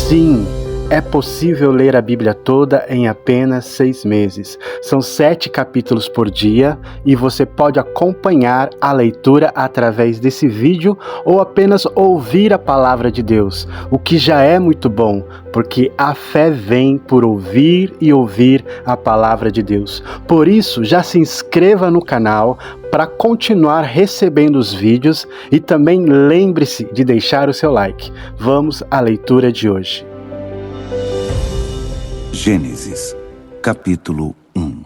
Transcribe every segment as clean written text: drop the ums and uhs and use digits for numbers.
Sim, é possível ler a Bíblia toda em apenas 6 meses. São 7 capítulos por dia e você pode acompanhar a leitura através desse vídeo ou apenas ouvir a palavra de Deus, o que já é muito bom, porque a fé vem por ouvir e ouvir a palavra de Deus. Por isso, já se inscreva no canal para continuar recebendo os vídeos e também lembre-se de deixar o seu like. Vamos à leitura de hoje. Gênesis, capítulo 1.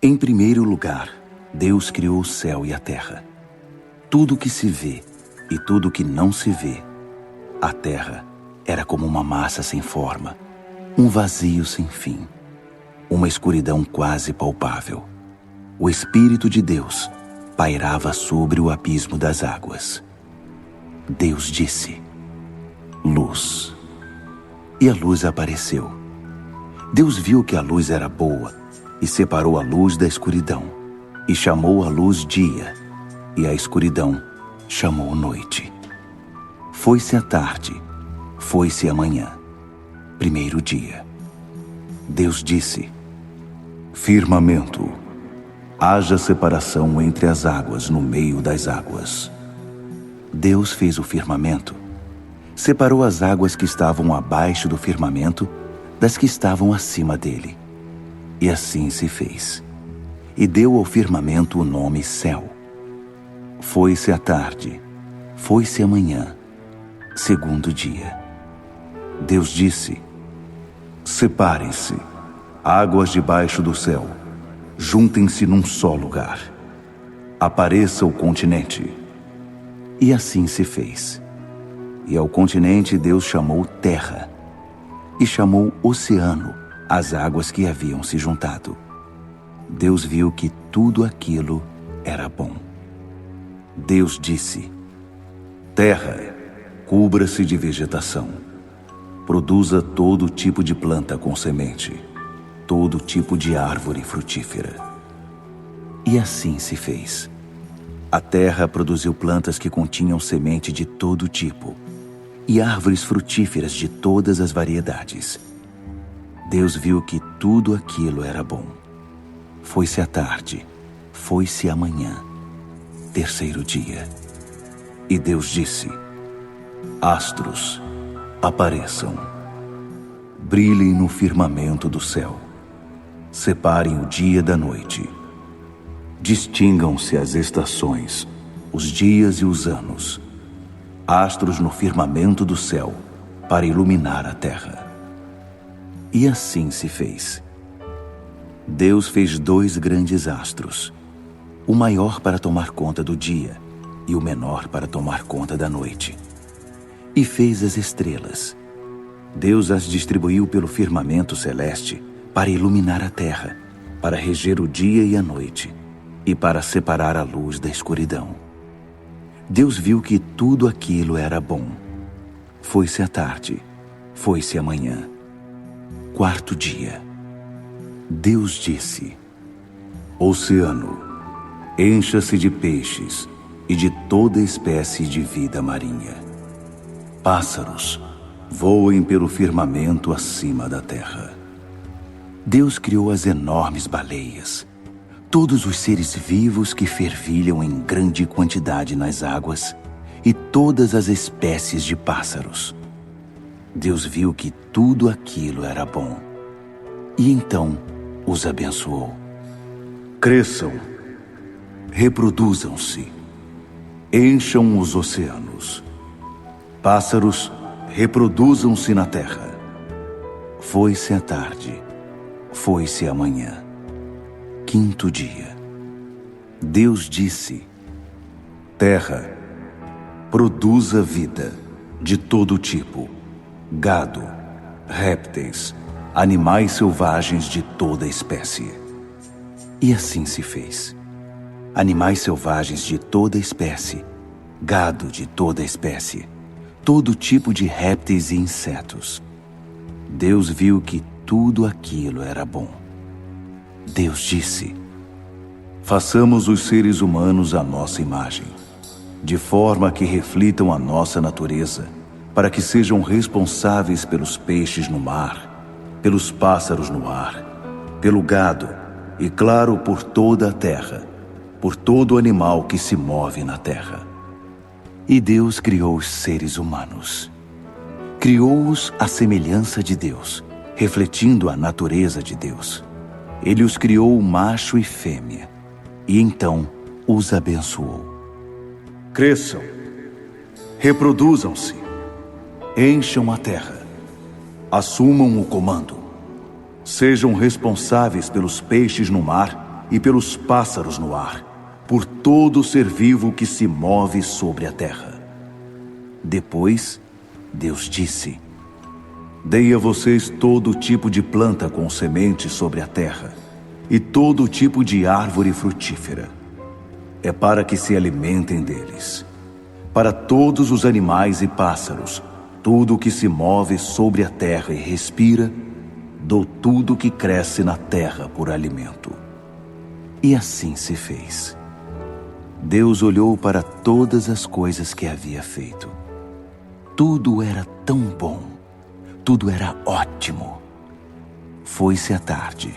Em primeiro lugar, Deus criou o céu e a terra. Tudo que se vê e tudo que não se vê. A terra era como uma massa sem forma, um vazio sem fim, uma escuridão quase palpável. O Espírito de Deus pairava sobre o abismo das águas. Deus disse: luz. E a luz apareceu. Deus viu que a luz era boa e separou a luz da escuridão, e chamou a luz dia, e a escuridão chamou noite. Foi-se a tarde, foi-se a manhã, primeiro dia. Deus disse: firmamento, haja separação entre as águas no meio das águas. Deus fez o firmamento, separou as águas que estavam abaixo do firmamento das que estavam acima dele. E assim se fez. E deu ao firmamento o nome céu. Foi-se a tarde, foi-se a manhã, segundo dia. Deus disse: separem-se, águas debaixo do céu, juntem-se num só lugar. Apareça o continente. E assim se fez. E ao continente Deus chamou terra, e chamou oceano as águas que haviam se juntado. Deus viu que tudo aquilo era bom. Deus disse: terra, cubra-se de vegetação. Produza todo tipo de planta com semente, todo tipo de árvore frutífera. E assim se fez. A terra produziu plantas que continham semente de todo tipo, e árvores frutíferas de todas as variedades. Deus viu que tudo aquilo era bom. Foi-se a tarde, foi-se a manhã, terceiro dia. E Deus disse: astros, apareçam. Brilhem no firmamento do céu. Separem o dia da noite. Distingam-se as estações, os dias e os anos. Astros no firmamento do céu, para iluminar a terra. E assim se fez. Deus fez 2 grandes astros, o maior para tomar conta do dia e o menor para tomar conta da noite. E fez as estrelas. Deus as distribuiu pelo firmamento celeste para iluminar a terra, para reger o dia e a noite, e para separar a luz da escuridão. Deus viu que tudo aquilo era bom. Foi-se a tarde, foi-se a manhã, quarto dia. Deus disse: oceano, encha-se de peixes e de toda espécie de vida marinha. Pássaros, voem pelo firmamento acima da terra. Deus criou as enormes baleias, todos os seres vivos que fervilham em grande quantidade nas águas, e todas as espécies de pássaros. Deus viu que tudo aquilo era bom, e então os abençoou. Cresçam, reproduzam-se, encham os oceanos. Pássaros, reproduzam-se na terra. Foi-se a tarde, foi-se a manhã, quinto dia. Deus disse: terra, produza vida de todo tipo, gado, répteis, animais selvagens de toda espécie. E assim se fez. Animais selvagens de toda espécie, gado de toda espécie, todo tipo de répteis e insetos. Deus viu que tudo aquilo era bom. Deus disse: façamos os seres humanos à nossa imagem, de forma que reflitam a nossa natureza, para que sejam responsáveis pelos peixes no mar, pelos pássaros no ar, pelo gado e, claro, por toda a terra, por todo animal que se move na terra. E Deus criou os seres humanos. Criou-os à semelhança de Deus, refletindo a natureza de Deus. Ele os criou macho e fêmea, e então os abençoou. Cresçam, reproduzam-se, encham a terra, assumam o comando, sejam responsáveis pelos peixes no mar e pelos pássaros no ar, por todo ser vivo que se move sobre a terra. Depois, Deus disse: Dei a vocês todo tipo de planta com sementes sobre a terra, e todo tipo de árvore frutífera. É para que se alimentem deles. Para todos os animais e pássaros, tudo o que se move sobre a terra e respira, dou tudo que cresce na terra por alimento. E assim se fez. Deus olhou para todas as coisas que havia feito. Tudo era tão bom, tudo era ótimo. Foi-se a tarde,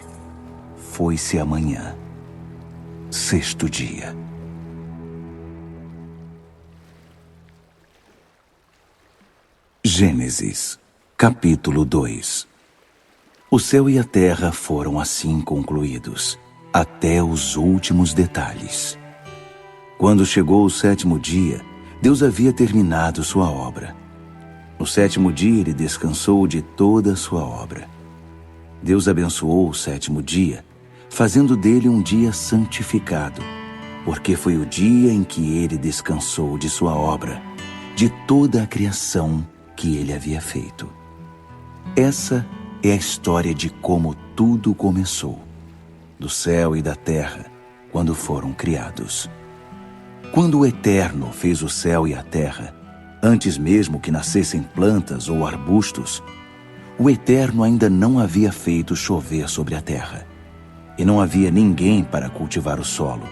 foi-se a manhã. Sexto dia. Gênesis, capítulo 2. O céu e a terra foram assim concluídos, até os últimos detalhes. Quando chegou o sétimo dia, Deus havia terminado sua obra. No sétimo dia ele descansou de toda a sua obra. Deus abençoou o sétimo dia, fazendo dele um dia santificado, porque foi o dia em que ele descansou de sua obra, de toda a criação que ele havia feito. Essa é a história de como tudo começou, do céu e da terra, quando foram criados. Quando o Eterno fez o céu e a terra, antes mesmo que nascessem plantas ou arbustos, o Eterno ainda não havia feito chover sobre a terra, e não havia ninguém para cultivar o solo.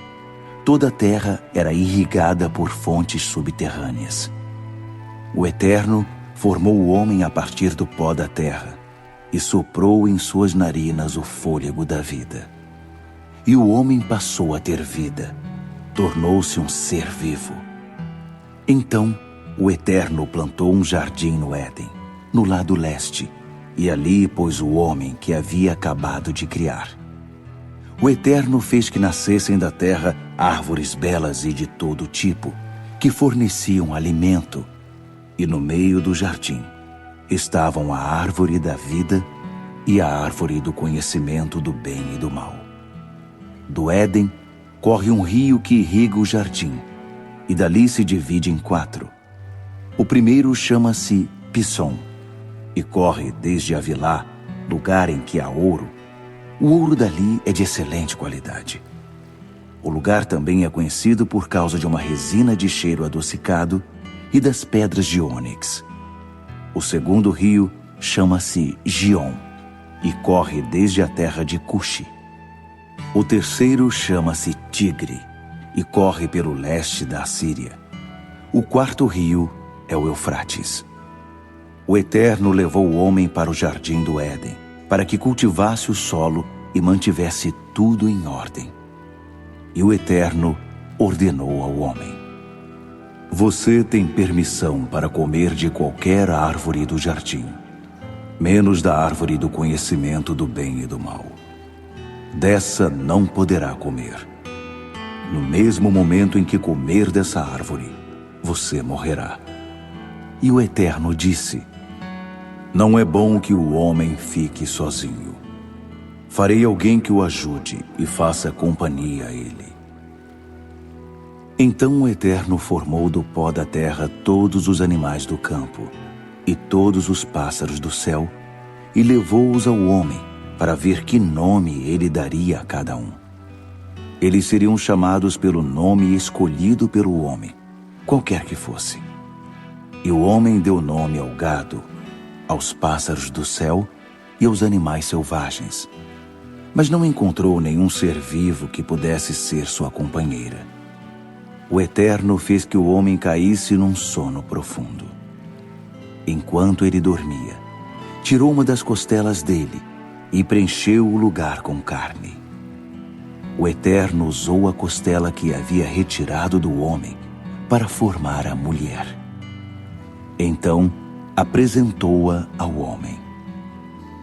Toda a terra era irrigada por fontes subterrâneas. O Eterno formou o homem a partir do pó da terra e soprou em suas narinas o fôlego da vida. E o homem passou a ter vida, tornou-se um ser vivo. Então, o Eterno plantou um jardim no Éden, no lado leste, e ali pôs o homem que havia acabado de criar. O Eterno fez que nascessem da terra árvores belas e de todo tipo, que forneciam alimento, e no meio do jardim estavam a árvore da vida e a árvore do conhecimento do bem e do mal. Do Éden corre um rio que irriga o jardim, e dali se divide em 4. O primeiro chama-se Pisson, e corre desde Avilá, lugar em que há ouro. O ouro dali é de excelente qualidade. O lugar também é conhecido por causa de uma resina de cheiro adocicado e das pedras de ônix. O segundo rio chama-se Gion, e corre desde a terra de Cuxi. O terceiro chama-se Tigre, e corre pelo leste da Assíria. O quarto rio é o Eufrates. O Eterno levou o homem para o jardim do Éden, para que cultivasse o solo e mantivesse tudo em ordem. E o Eterno ordenou ao homem: Você tem permissão para comer de qualquer árvore do jardim, menos da árvore do conhecimento do bem e do mal. Dessa não poderá comer. No mesmo momento em que comer dessa árvore, você morrerá. E o Eterno disse: Não é bom que o homem fique sozinho. Farei alguém que o ajude e faça companhia a ele. Então o Eterno formou do pó da terra todos os animais do campo e todos os pássaros do céu e levou-os ao homem para ver que nome ele daria a cada um. Eles seriam chamados pelo nome escolhido pelo homem, qualquer que fosse. E o homem deu nome ao gado, aos pássaros do céu e aos animais selvagens, mas não encontrou nenhum ser vivo que pudesse ser sua companheira. O Eterno fez que o homem caísse num sono profundo. Enquanto ele dormia, tirou uma das costelas dele e preencheu o lugar com carne. O Eterno usou a costela que havia retirado do homem para formar a mulher. Então, apresentou-a ao homem.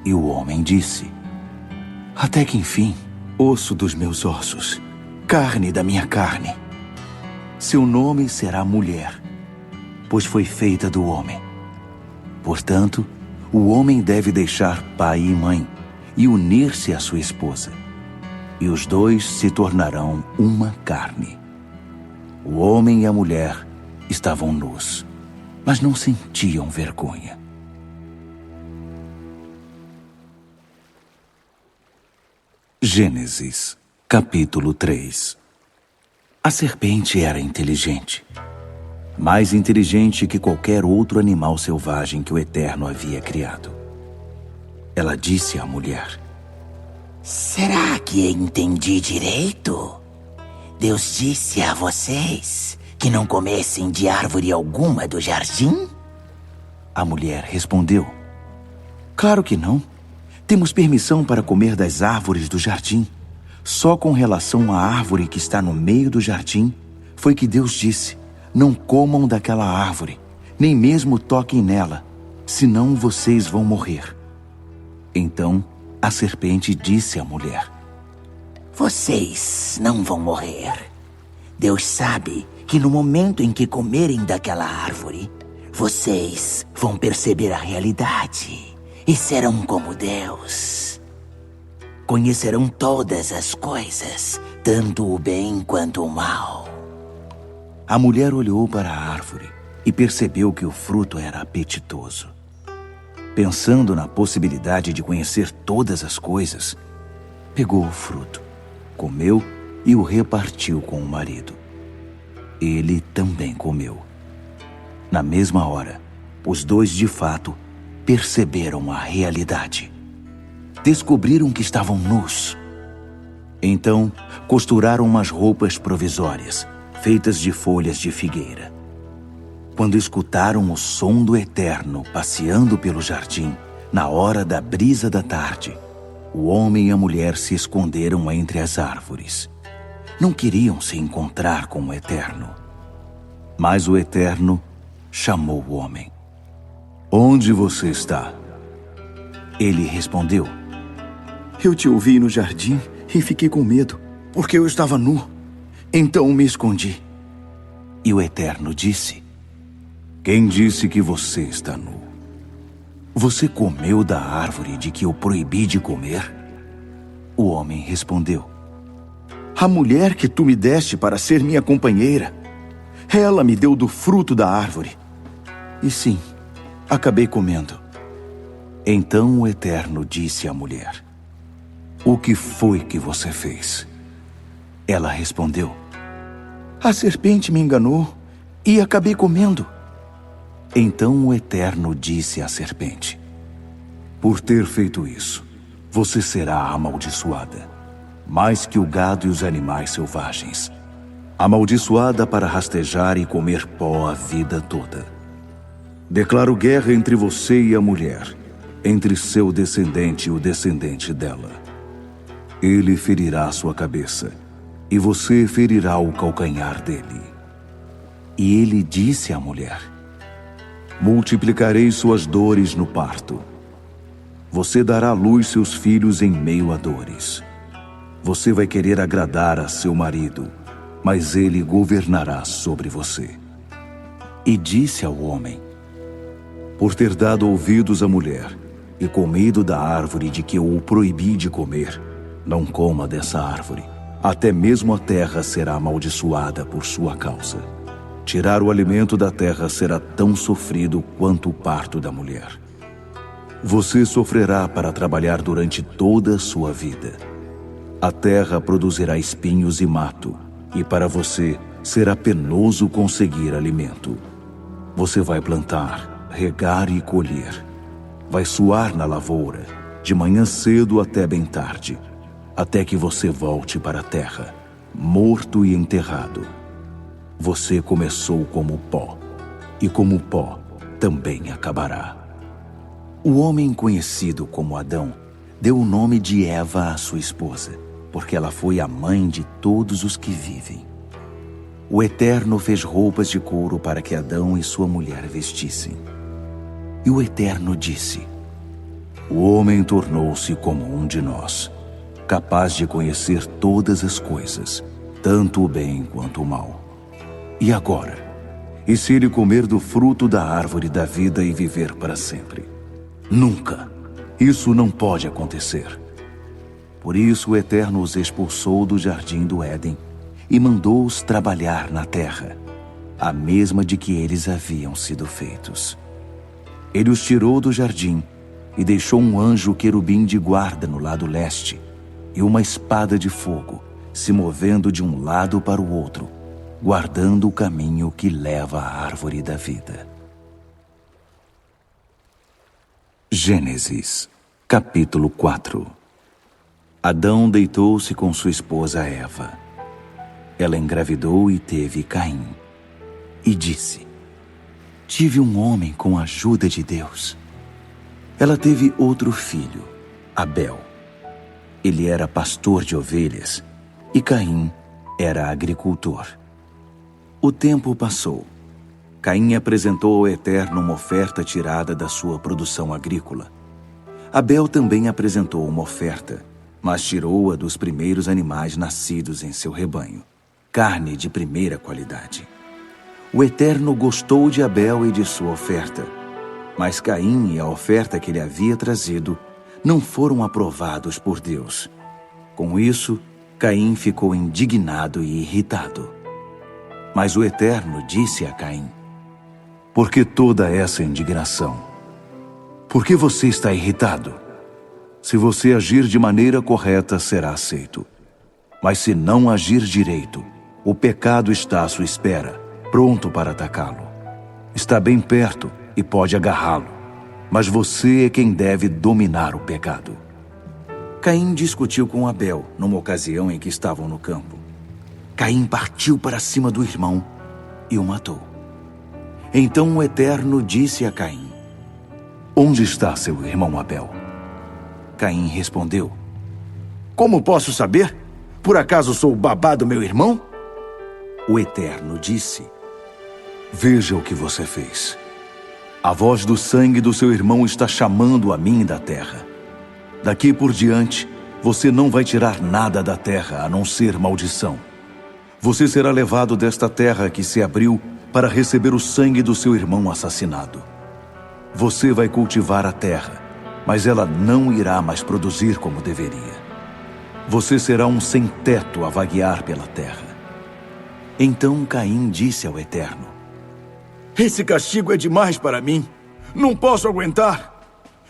E o homem disse: até que enfim, osso dos meus ossos, carne da minha carne. Seu nome será mulher, pois foi feita do homem. Portanto, o homem deve deixar pai e mãe e unir-se à sua esposa, e os dois se tornarão uma carne. O homem e a mulher estavam nus, mas não sentiam vergonha. Gênesis, capítulo 3. A serpente era inteligente, mais inteligente que qualquer outro animal selvagem que o Eterno havia criado. Ela disse à mulher: será que entendi direito? Deus disse a vocês que não comessem de árvore alguma do jardim? A mulher respondeu: claro que não. Temos permissão para comer das árvores do jardim. Só com relação à árvore que está no meio do jardim, foi que Deus disse: não comam daquela árvore, nem mesmo toquem nela, senão vocês vão morrer. Então a serpente disse à mulher: vocês não vão morrer. Deus sabe que no momento em que comerem daquela árvore, vocês vão perceber a realidade e serão como Deus. Conhecerão todas as coisas, tanto o bem quanto o mal. A mulher olhou para a árvore e percebeu que o fruto era apetitoso. Pensando na possibilidade de conhecer todas as coisas, pegou o fruto, comeu e o repartiu com o marido. Ele também comeu. Na mesma hora, os dois de fato perceberam a realidade. Descobriram que estavam nus. Então, costuraram umas roupas provisórias, feitas de folhas de figueira. Quando escutaram o som do Eterno passeando pelo jardim, na hora da brisa da tarde, o homem e a mulher se esconderam entre as árvores. Não queriam se encontrar com o Eterno. Mas o Eterno chamou o homem. Onde você está? Ele respondeu: eu te ouvi no jardim e fiquei com medo, porque eu estava nu. Então me escondi. E o Eterno disse: quem disse que você está nu? Você comeu da árvore de que eu proibi de comer? O homem respondeu: a mulher que tu me deste para ser minha companheira, ela me deu do fruto da árvore. E sim, acabei comendo. Então o Eterno disse à mulher: o que foi que você fez? Ela respondeu: a serpente me enganou e acabei comendo. Então o Eterno disse à serpente: por ter feito isso, você será amaldiçoada, mais que o gado e os animais selvagens, amaldiçoada para rastejar e comer pó a vida toda. Declaro guerra entre você e a mulher, entre seu descendente e o descendente dela. Ele ferirá sua cabeça, e você ferirá o calcanhar dele. E ele disse à mulher: multiplicarei suas dores no parto. Você dará à luz seus filhos em meio a dores. Você vai querer agradar a seu marido, mas ele governará sobre você. E disse ao homem: por ter dado ouvidos à mulher e comido da árvore de que eu o proibi de comer, não coma dessa árvore. Até mesmo a terra será amaldiçoada por sua causa. Tirar o alimento da terra será tão sofrido quanto o parto da mulher. Você sofrerá para trabalhar durante toda a sua vida. A terra produzirá espinhos e mato, e para você será penoso conseguir alimento. Você vai plantar, regar e colher. Vai suar na lavoura, de manhã cedo até bem tarde, até que você volte para a terra, morto e enterrado. Você começou como pó, e como pó também acabará. O homem conhecido como Adão deu o nome de Eva à sua esposa, porque ela foi a mãe de todos os que vivem. O Eterno fez roupas de couro para que Adão e sua mulher vestissem. E o Eterno disse: o homem tornou-se como um de nós, capaz de conhecer todas as coisas, tanto o bem quanto o mal. E agora, e se ele comer do fruto da árvore da vida e viver para sempre? Nunca! Isso não pode acontecer. Por isso o Eterno os expulsou do jardim do Éden e mandou-os trabalhar na terra, a mesma de que eles haviam sido feitos. Ele os tirou do jardim e deixou um anjo querubim de guarda no lado leste e uma espada de fogo se movendo de um lado para o outro, guardando o caminho que leva à árvore da vida. Gênesis, capítulo 4. Adão deitou-se com sua esposa Eva. Ela engravidou e teve Caim. E disse: tive um homem com a ajuda de Deus. Ela teve outro filho, Abel. Ele era pastor de ovelhas e Caim era agricultor. O tempo passou. Caim apresentou ao Eterno uma oferta tirada da sua produção agrícola. Abel também apresentou uma oferta, mas tirou-a dos primeiros animais nascidos em seu rebanho, carne de primeira qualidade. O Eterno gostou de Abel e de sua oferta, mas Caim e a oferta que ele havia trazido não foram aprovados por Deus. Com isso, Caim ficou indignado e irritado. Mas o Eterno disse a Caim: por que toda essa indignação? Por que você está irritado? Se você agir de maneira correta, será aceito. Mas se não agir direito, o pecado está à sua espera, pronto para atacá-lo. Está bem perto e pode agarrá-lo, mas você é quem deve dominar o pecado. Caim discutiu com Abel numa ocasião em que estavam no campo. Caim partiu para cima do irmão e o matou. Então o Eterno disse a Caim: onde está seu irmão Abel? Caim respondeu: como posso saber? Por acaso sou o babá do meu irmão? O Eterno disse: veja o que você fez. A voz do sangue do seu irmão está chamando a mim da terra. Daqui por diante, você não vai tirar nada da terra a não ser maldição. Você será levado desta terra que se abriu para receber o sangue do seu irmão assassinado. Você vai cultivar a terra, mas ela não irá mais produzir como deveria. Você será um sem-teto a vaguear pela terra. Então Caim disse ao Eterno: esse castigo é demais para mim. Não posso aguentar.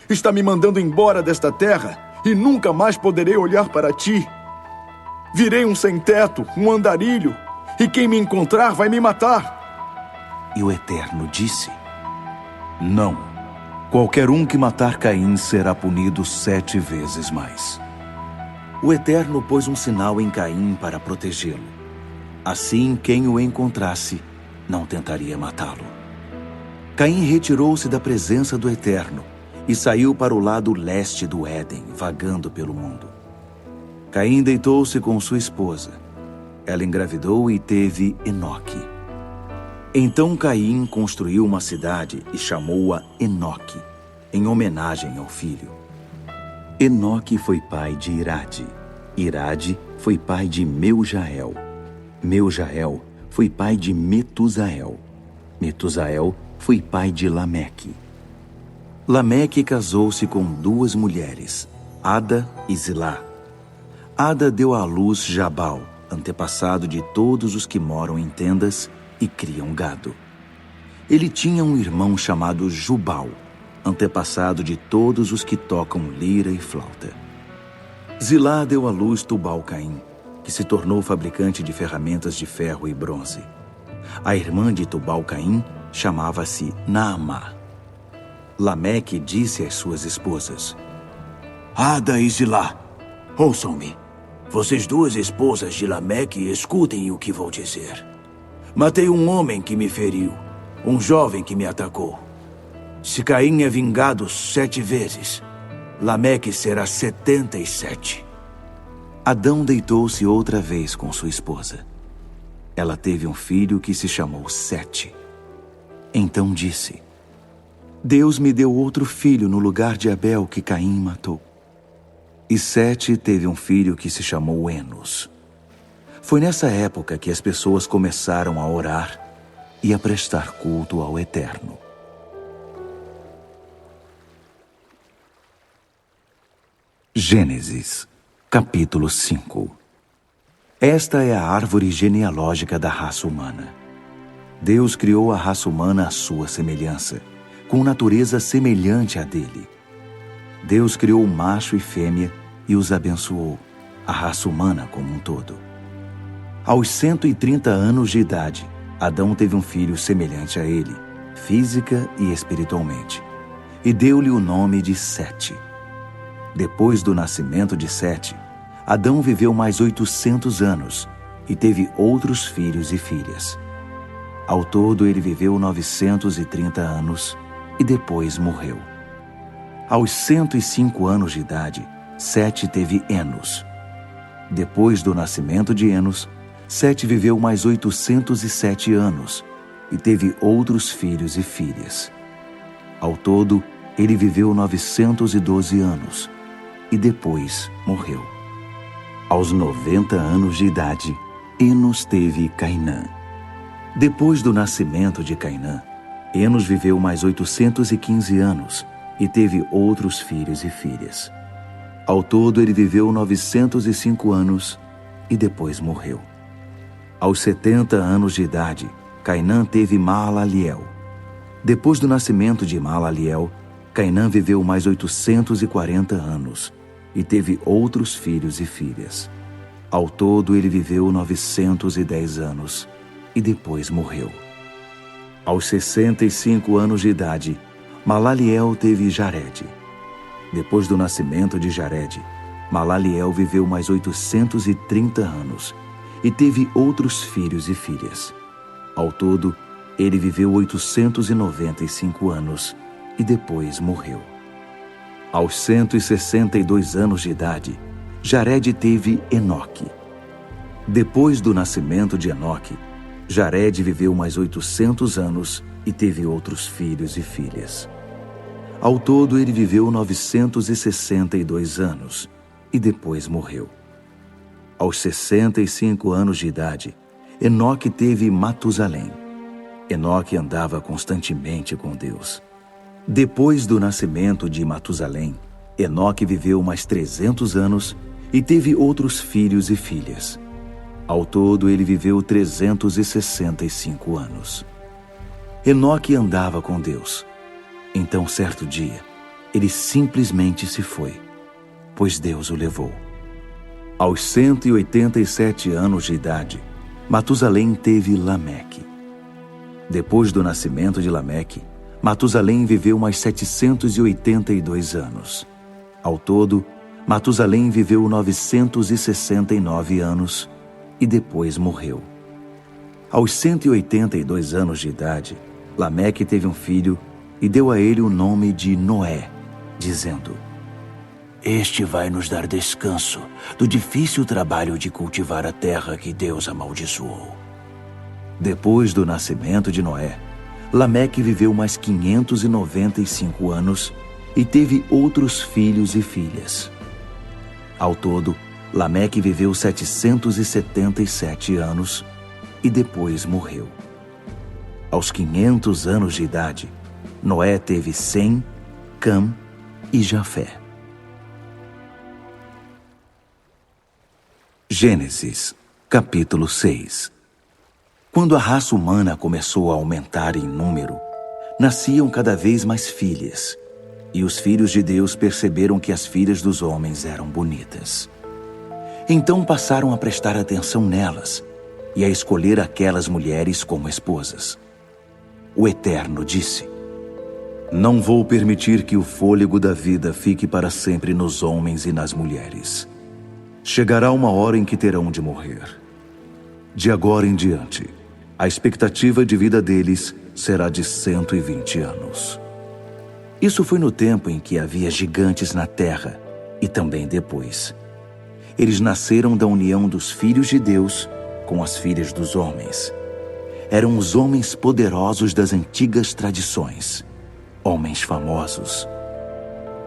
Está me mandando embora desta terra e nunca mais poderei olhar para ti. Virei um sem-teto, um andarilho, e quem me encontrar vai me matar. E o Eterno disse: não. Qualquer um que matar Caim será punido 7 vezes mais. O Eterno pôs um sinal em Caim para protegê-lo. Assim, quem o encontrasse não tentaria matá-lo. Caim retirou-se da presença do Eterno e saiu para o lado leste do Éden, vagando pelo mundo. Caim deitou-se com sua esposa. Ela engravidou e teve Enoque. Então Caim construiu uma cidade e chamou-a Enoque, em homenagem ao filho. Enoque foi pai de Irade. Irade foi pai de Meujael. Meujael foi pai de Metusael. Metusael foi pai de Lameque. Lameque casou-se com 2 mulheres, Ada e Zilá. Ada deu à luz Jabal, antepassado de todos os que moram em tendas e criam gado. Ele tinha um irmão chamado Jubal, antepassado de todos os que tocam lira e flauta. Zilá deu à luz Tubal-Caim, que se tornou fabricante de ferramentas de ferro e bronze. A irmã de Tubal-Caim chamava-se Naamá. Lameque disse às suas esposas: Ada e Zilá, ouçam-me. Vocês 2 esposas de Lameque, escutem o que vou dizer. Matei um homem que me feriu, um jovem que me atacou. Se Caim é vingado 7 vezes, Lameque será 77. Adão deitou-se outra vez com sua esposa. Ela teve um filho que se chamou Sete. Então disse: Deus me deu outro filho no lugar de Abel que Caim matou. E Sete teve um filho que se chamou Enos. Foi nessa época que as pessoas começaram a orar e a prestar culto ao Eterno. Gênesis, capítulo 5. Esta é a árvore genealógica da raça humana. Deus criou a raça humana à sua semelhança, com natureza semelhante à dele. Deus criou macho e fêmea e os abençoou, a raça humana como um todo. Aos 130 anos de idade, Adão teve um filho semelhante a ele, física e espiritualmente, e deu-lhe o nome de Sete. Depois do nascimento de Sete, Adão viveu mais 800 anos e teve outros filhos e filhas. Ao todo, ele viveu 930 anos e depois morreu. Aos 105 anos de idade, Sete teve Enos. Depois do nascimento de Enos, Sete viveu mais 807 anos e teve outros filhos e filhas. Ao todo, ele viveu 912 anos e depois morreu. Aos 90 anos de idade, Enos teve Cainã. Depois do nascimento de Cainã, Enos viveu mais 815 anos e teve outros filhos e filhas. Ao todo, ele viveu 905 anos e depois morreu. Aos 70 anos de idade, Cainã teve Maalaliel. Depois do nascimento de Maalaliel, Cainã viveu mais 840 anos e teve outros filhos e filhas. Ao todo, ele viveu 910 anos e depois morreu. Aos 65 anos de idade, Malaliel teve Jared. Depois do nascimento de Jared, Malaliel viveu mais 830 anos e teve outros filhos e filhas. Ao todo, ele viveu 895 anos e depois morreu. Aos 162 anos de idade, Jared teve Enoque. Depois do nascimento de Enoque, Jared viveu mais 800 anos e teve outros filhos e filhas. Ao todo, ele viveu 962 anos e depois morreu. Aos 65 anos de idade, Enoque teve Matusalém. Enoque andava constantemente com Deus. Depois do nascimento de Matusalém, Enoque viveu mais 300 anos e teve outros filhos e filhas. Ao todo, ele viveu 365 anos. Enoque andava com Deus. Então, certo dia, ele simplesmente se foi, pois Deus o levou. Aos 187 anos de idade, Matusalém teve Lameque. Depois do nascimento de Lameque, Matusalém viveu mais 782 anos. Ao todo, Matusalém viveu 969 anos e depois morreu. Aos 182 anos de idade, Lameque teve um filho e deu a ele o nome de Noé, dizendo: Este vai nos dar descanso do difícil trabalho de cultivar a terra que Deus amaldiçoou. Depois do nascimento de Noé, Lameque viveu mais 595 anos e teve outros filhos e filhas. Ao todo, Lameque viveu 777 anos e depois morreu. Aos 500 anos de idade, Noé teve Sem, Cam e Jafé. Gênesis, capítulo 6. Quando a raça humana começou a aumentar em número, nasciam cada vez mais filhas, e os filhos de Deus perceberam que as filhas dos homens eram bonitas. Então passaram a prestar atenção nelas e a escolher aquelas mulheres como esposas. O Eterno disse: Não vou permitir que o fôlego da vida fique para sempre nos homens e nas mulheres. Chegará uma hora em que terão de morrer. De agora em diante, a expectativa de vida deles será de 120 anos. Isso foi no tempo em que havia gigantes na terra e também depois. Eles nasceram da união dos filhos de Deus com as filhas dos homens. Eram os homens poderosos das antigas tradições, homens famosos.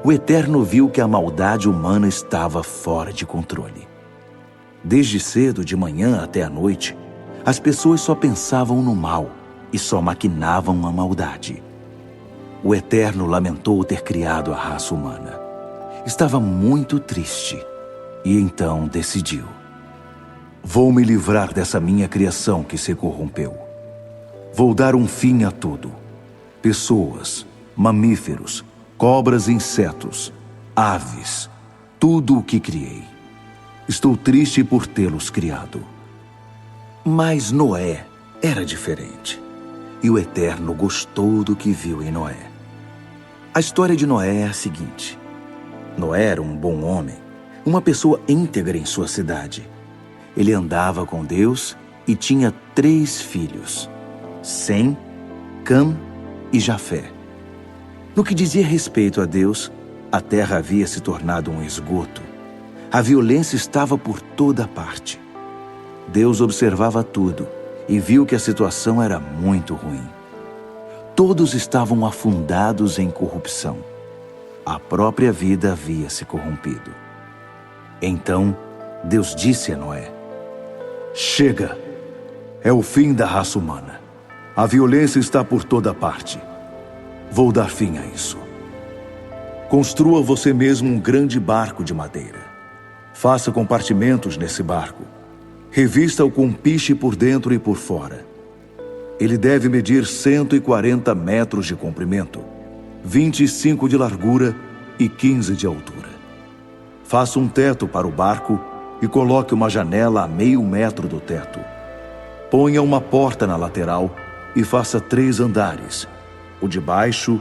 O Eterno viu que a maldade humana estava fora de controle. Desde cedo, de manhã até a noite, as pessoas só pensavam no mal e só maquinavam a maldade. O Eterno lamentou ter criado a raça humana. Estava muito triste e então decidiu: vou me livrar dessa minha criação que se corrompeu. Vou dar um fim a tudo. Pessoas, mamíferos, cobras e insetos, aves, tudo o que criei. Estou triste por tê-los criado. Mas Noé era diferente. E o Eterno gostou do que viu em Noé. A história de Noé é a seguinte: Noé era um bom homem, uma pessoa íntegra em sua cidade. Ele andava com Deus e tinha 3 filhos: Sem, Cam e Jafé. No que dizia respeito a Deus, a terra havia se tornado um esgoto. A violência estava por toda parte. Deus observava tudo e viu que a situação era muito ruim. Todos estavam afundados em corrupção. A própria vida havia se corrompido. Então, Deus disse a Noé: chega! É o fim da raça humana. A violência está por toda parte. Vou dar fim a isso. Construa você mesmo um grande barco de madeira. Faça compartimentos nesse barco. Revista-o com piche por dentro e por fora. Ele deve medir 140 metros de comprimento, 25 de largura e 15 de altura. Faça um teto para o barco e coloque uma janela a meio metro do teto. Ponha uma porta na lateral e faça 3 andares, o de baixo,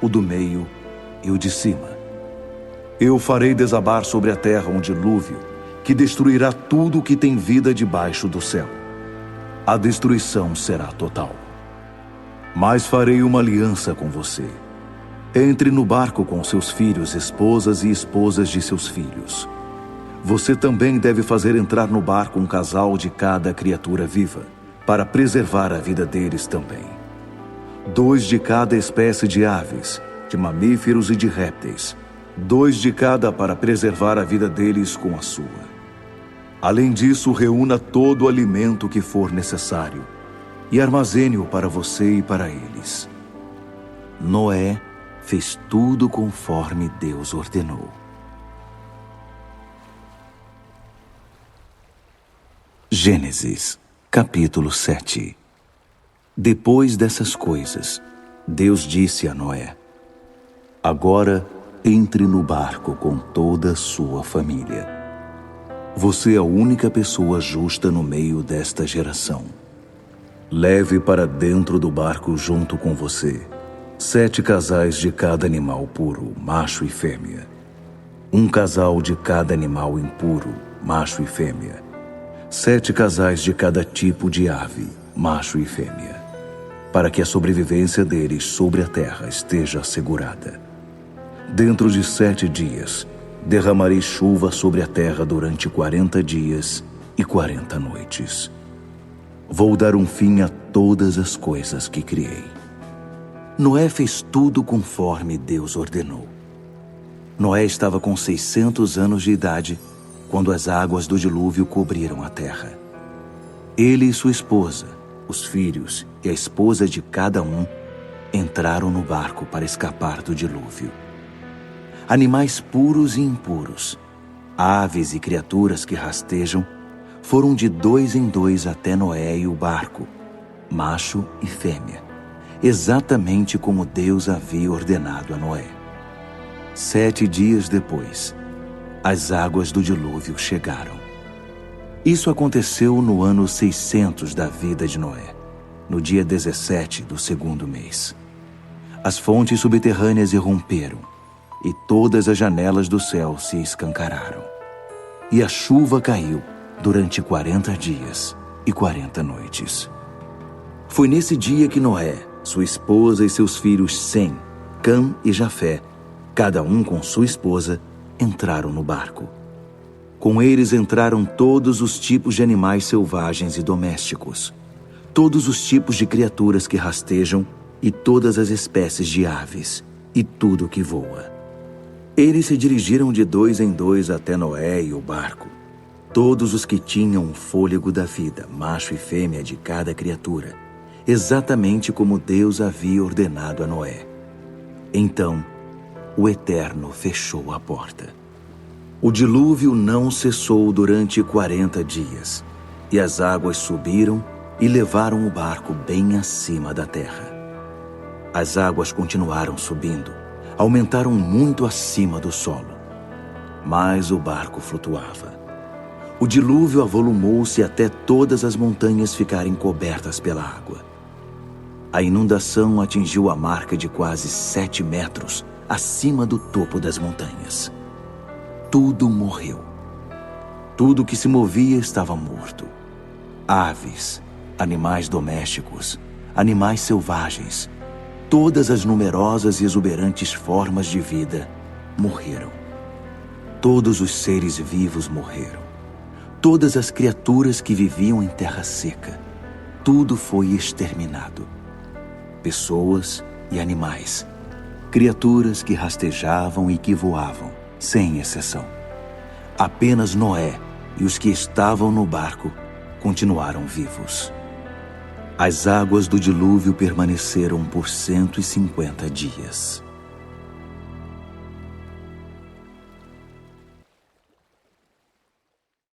o do meio e o de cima. Eu farei desabar sobre a terra um dilúvio que destruirá tudo o que tem vida debaixo do céu. A destruição será total. Mas farei uma aliança com você. Entre no barco com seus filhos, esposas e esposas de seus filhos. Você também deve fazer entrar no barco um casal de cada criatura viva, para preservar a vida deles também. 2 de cada espécie de aves, de mamíferos e de répteis. 2 de cada para preservar a vida deles com a sua. Além disso, reúna todo o alimento que for necessário e armazene-o para você e para eles. Noé fez tudo conforme Deus ordenou. Gênesis, capítulo 7. Depois dessas coisas, Deus disse a Noé: agora entre no barco com toda a sua família. Você é a única pessoa justa no meio desta geração. Leve para dentro do barco junto com você 7 casais de cada animal puro, macho e fêmea. 1 casal de cada animal impuro, macho e fêmea. 7 casais de cada tipo de ave, macho e fêmea, para que a sobrevivência deles sobre a terra esteja assegurada. Dentro de 7 dias, derramarei chuva sobre a terra durante 40 dias e 40 noites. Vou dar um fim a todas as coisas que criei. Noé fez tudo conforme Deus ordenou. Noé estava com 600 anos de idade quando as águas do dilúvio cobriram a terra. Ele e sua esposa, os filhos e a esposa de cada um entraram no barco para escapar do dilúvio. Animais puros e impuros, aves e criaturas que rastejam, foram de 2 em 2 até Noé e o barco, macho e fêmea, exatamente como Deus havia ordenado a Noé. 7 dias depois, as águas do dilúvio chegaram. Isso aconteceu no ano 600 da vida de Noé, no dia 17 do 2º mês. As fontes subterrâneas irromperam, e todas as janelas do céu se escancararam. E a chuva caiu durante 40 dias e 40 noites. Foi nesse dia que Noé, sua esposa e seus filhos Sem, Cã e Jafé, cada um com sua esposa, entraram no barco. Com eles entraram todos os tipos de animais selvagens e domésticos, todos os tipos de criaturas que rastejam e todas as espécies de aves e tudo que voa. Eles se dirigiram de 2 em 2 até Noé e o barco, todos os que tinham o fôlego da vida, macho e fêmea de cada criatura, exatamente como Deus havia ordenado a Noé. Então, o Eterno fechou a porta. O dilúvio não cessou durante 40 dias, e as águas subiram e levaram o barco bem acima da terra. As águas continuaram subindo, aumentaram muito acima do solo, mas o barco flutuava. O dilúvio avolumou-se até todas as montanhas ficarem cobertas pela água. A inundação atingiu a marca de quase 7 metros acima do topo das montanhas. Tudo morreu. Tudo que se movia estava morto. Aves, animais domésticos, animais selvagens, todas as numerosas e exuberantes formas de vida morreram. Todos os seres vivos morreram. Todas as criaturas que viviam em terra seca. Tudo foi exterminado. Pessoas e animais. Criaturas que rastejavam e que voavam, sem exceção. Apenas Noé e os que estavam no barco continuaram vivos. As águas do dilúvio permaneceram por 150 dias.